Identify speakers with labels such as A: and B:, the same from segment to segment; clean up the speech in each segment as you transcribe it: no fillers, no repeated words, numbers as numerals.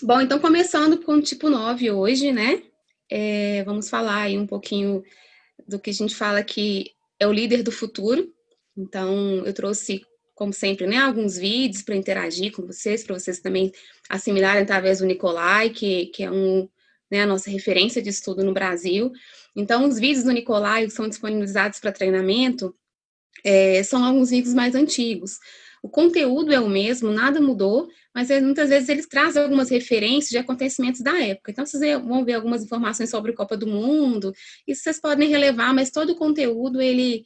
A: Bom, então começando com o tipo 9 hoje, né? Vamos falar aí um pouquinho do que a gente fala que é o líder do futuro. Então, eu trouxe, como sempre, né, alguns vídeos para interagir com vocês, para vocês também assimilarem através do Nicolai, que é né, a nossa referência de estudo no Brasil. Então, os vídeos do Nicolai que são disponibilizados para treinamento são alguns vídeos mais antigos. O conteúdo é o mesmo, nada mudou, mas muitas vezes eles trazem algumas referências de acontecimentos da época. Então, vocês vão ver algumas informações sobre a Copa do Mundo, isso vocês podem relevar, mas todo o conteúdo, ele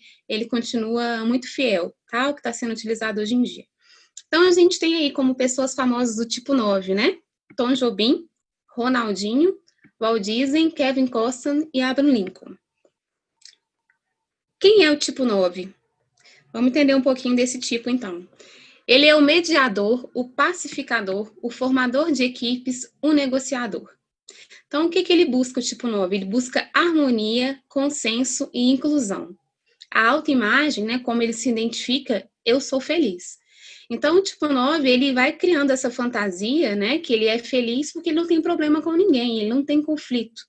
A: continua muito fiel, tá? O que está sendo utilizado hoje em dia. Então, a gente tem aí como pessoas famosas do tipo 9, né? Tom Jobim, Ronaldinho, Walt Disney, Kevin Costner e Abraham Lincoln. Quem é o tipo 9? Vamos entender um pouquinho desse tipo, então. Ele é o mediador, o pacificador, o formador de equipes, o negociador. Então, o que ele busca, o tipo 9? Ele busca harmonia, consenso e inclusão. A autoimagem, né, como ele se identifica, eu sou feliz. Então, o tipo 9, ele vai criando essa fantasia, né, que ele é feliz porque ele não tem problema com ninguém, ele não tem conflito.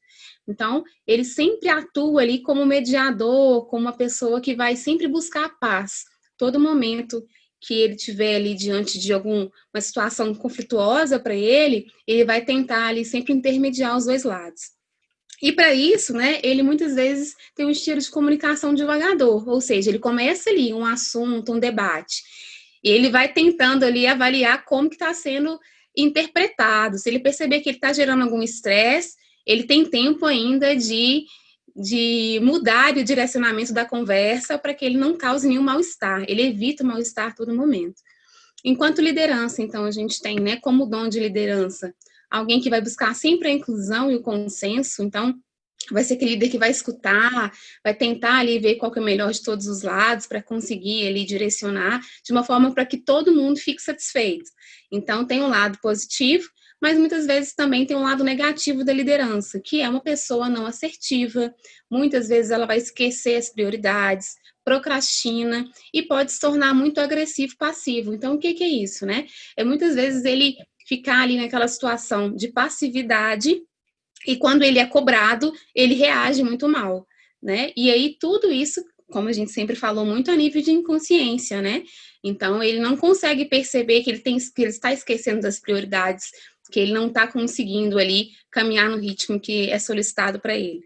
A: Então, ele sempre atua ali como mediador, como uma pessoa que vai sempre buscar a paz. Todo momento que ele tiver ali diante de alguma situação conflituosa para ele, ele vai tentar ali sempre intermediar os dois lados. E para isso, né, ele muitas vezes tem um estilo de comunicação devagador, ou seja, ele começa ali um assunto, um debate, e ele vai tentando ali avaliar como que está sendo interpretado. Se ele perceber que ele está gerando algum estresse, ele tem tempo ainda de mudar o direcionamento da conversa para que ele não cause nenhum mal-estar. Ele evita o mal-estar a todo momento. Enquanto liderança, então, a gente tem, né, como dom de liderança, alguém que vai buscar sempre a inclusão e o consenso, então, vai ser aquele líder que vai escutar, vai tentar ali ver qual que é o melhor de todos os lados para conseguir ali direcionar de uma forma para que todo mundo fique satisfeito. Então, tem um lado positivo, mas muitas vezes também tem um lado negativo da liderança, que é uma pessoa não assertiva, muitas vezes ela vai esquecer as prioridades, procrastina e pode se tornar muito agressivo, passivo. Então, o que é isso, né? É muitas vezes ele ficar ali naquela situação de passividade e quando ele é cobrado, ele reage muito mal, né? E aí tudo isso, como a gente sempre falou, muito a nível de inconsciência, né? Então ele não consegue perceber que que ele está esquecendo das prioridades, que ele não está conseguindo ali caminhar no ritmo que é solicitado para ele.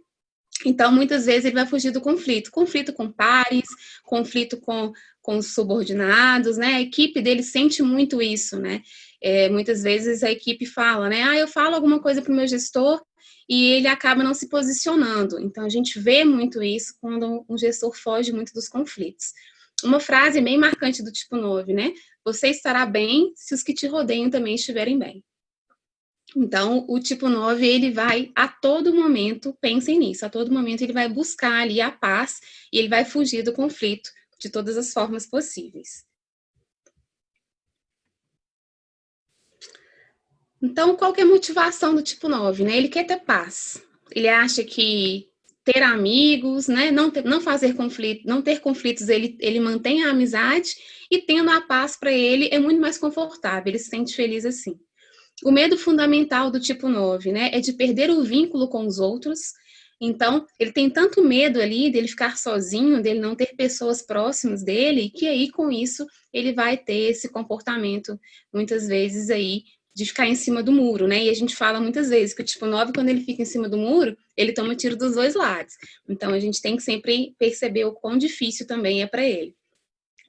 A: Então, muitas vezes, ele vai fugir do conflito. Conflito com pares, conflito com os subordinados, né? A equipe dele sente muito isso, né? Muitas vezes a equipe fala, né? Eu falo alguma coisa para o meu gestor e ele acaba não se posicionando. Então, a gente vê muito isso quando um gestor foge muito dos conflitos. Uma frase bem marcante do tipo 9, né? Você estará bem se os que te rodeiam também estiverem bem. Então, o tipo 9, ele vai a todo momento, pensem nisso, a todo momento ele vai buscar ali a paz e ele vai fugir do conflito de todas as formas possíveis. Então, qual que é a motivação do tipo 9, né? Ele quer ter paz. Ele acha que ter amigos, né, não fazer conflito, não ter conflitos, ele mantém a amizade e tendo a paz para ele é muito mais confortável, ele se sente feliz assim. O medo fundamental do tipo 9, né, é de perder o vínculo com os outros. Então, ele tem tanto medo ali dele ficar sozinho, dele não ter pessoas próximas dele, que aí com isso ele vai ter esse comportamento muitas vezes aí de ficar em cima do muro, né? E a gente fala muitas vezes que o tipo 9, quando ele fica em cima do muro, ele toma tiro dos dois lados. Então a gente tem que sempre perceber o quão difícil também é para ele.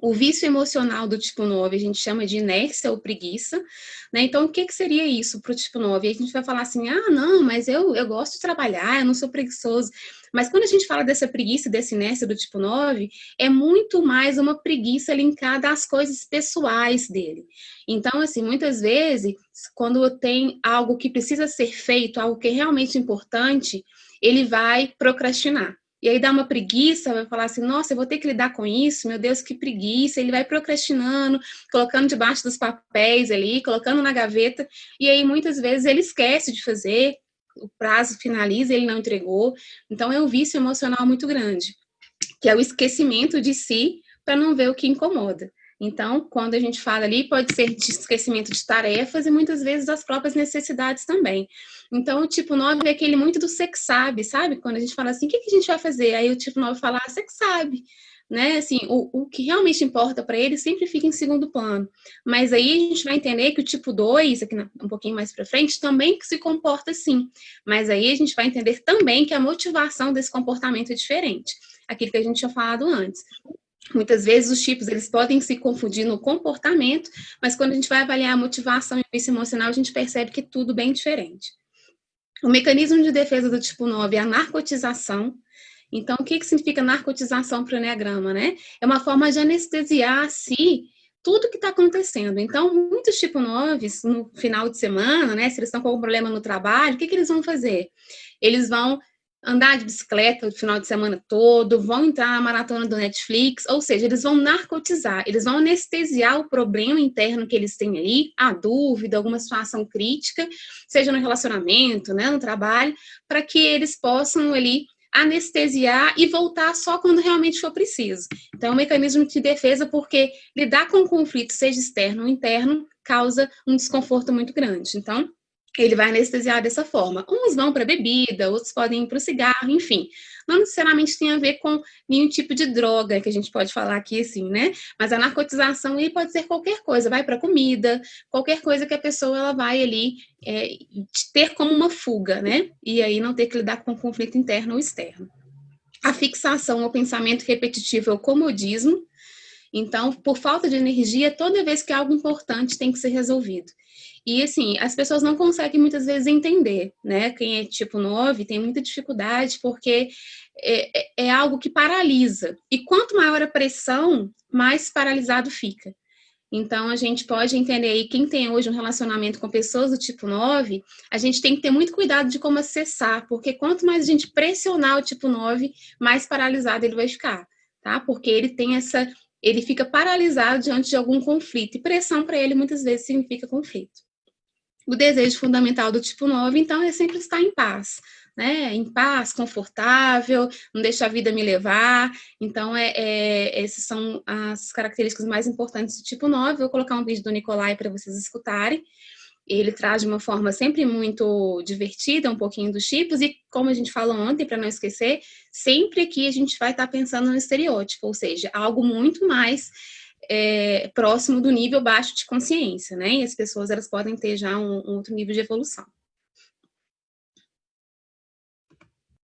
A: O vício emocional do tipo 9 a gente chama de inércia ou preguiça, né? Então, o que seria isso para o tipo 9? A gente vai falar assim, não, mas eu gosto de trabalhar, eu não sou preguiçoso. Mas quando a gente fala dessa preguiça, dessa inércia do tipo 9, é muito mais uma preguiça linkada às coisas pessoais dele. Então, assim, muitas vezes, quando tem algo que precisa ser feito, algo que é realmente importante, ele vai procrastinar. E aí dá uma preguiça, vai falar assim, nossa, eu vou ter que lidar com isso, meu Deus, que preguiça. Ele vai procrastinando, colocando debaixo dos papéis ali, colocando na gaveta, e aí muitas vezes ele esquece de fazer, o prazo finaliza, ele não entregou. Então é um vício emocional muito grande, que é o esquecimento de si para não ver o que incomoda. Então, quando a gente fala ali, pode ser de esquecimento de tarefas e muitas vezes das próprias necessidades também. Então, o tipo 9 é aquele muito do você que sabe? Quando a gente fala assim, o que a gente vai fazer? Aí o tipo 9 fala, você que sabe. Né? Assim, o que realmente importa para ele sempre fica em segundo plano. Mas aí a gente vai entender que o tipo 2, aqui um pouquinho mais para frente, também se comporta assim. Mas aí a gente vai entender também que a motivação desse comportamento é diferente. Aquilo que a gente tinha falado antes. Muitas vezes os tipos eles podem se confundir no comportamento, mas quando a gente vai avaliar a motivação e o vício emocional, a gente percebe que é tudo bem diferente. O mecanismo de defesa do tipo 9 é a narcotização. Então, o que significa narcotização para o Enneagrama, né? É uma forma de anestesiar tudo que está acontecendo. Então, muitos tipo 9, no final de semana, né? Se eles estão com algum problema no trabalho, o que eles vão fazer? Eles vão andar de bicicleta o final de semana todo, vão entrar na maratona do Netflix, ou seja, eles vão narcotizar, eles vão anestesiar o problema interno que eles têm ali, a dúvida, alguma situação crítica, seja no relacionamento, né, no trabalho, para que eles possam ali anestesiar e voltar só quando realmente for preciso. Então, é um mecanismo de defesa porque lidar com o conflito, seja externo ou interno, causa um desconforto muito grande. Então, ele vai anestesiar dessa forma. Uns vão para bebida, outros podem ir para o cigarro, enfim. Não necessariamente tem a ver com nenhum tipo de droga, que a gente pode falar aqui assim, né? Mas a narcotização aí pode ser qualquer coisa, vai para comida, qualquer coisa que a pessoa ela vai ali ter como uma fuga, né? E aí não ter que lidar com conflito interno ou externo. A fixação ao pensamento repetitivo é o comodismo. Então, por falta de energia, toda vez que algo importante tem que ser resolvido. E, assim, as pessoas não conseguem muitas vezes entender, né? Quem é tipo 9 tem muita dificuldade, porque é algo que paralisa. E quanto maior a pressão, mais paralisado fica. Então, a gente pode entender aí, quem tem hoje um relacionamento com pessoas do tipo 9, a gente tem que ter muito cuidado de como acessar, porque quanto mais a gente pressionar o tipo 9, mais paralisado ele vai ficar, tá? Porque ele fica paralisado diante de algum conflito, e pressão para ele muitas vezes significa conflito. O desejo fundamental do tipo 9, então, é sempre estar em paz, né? Em paz, confortável, não deixar a vida me levar. Então, essas são as características mais importantes do tipo 9. Vou colocar um vídeo do Nicolai para vocês escutarem. Ele traz de uma forma sempre muito divertida, um pouquinho dos tipos, e como a gente falou ontem, para não esquecer, sempre aqui a gente vai estar pensando no estereótipo, ou seja, algo muito mais próximo do nível baixo de consciência, né? E as pessoas elas podem ter já um outro nível de evolução.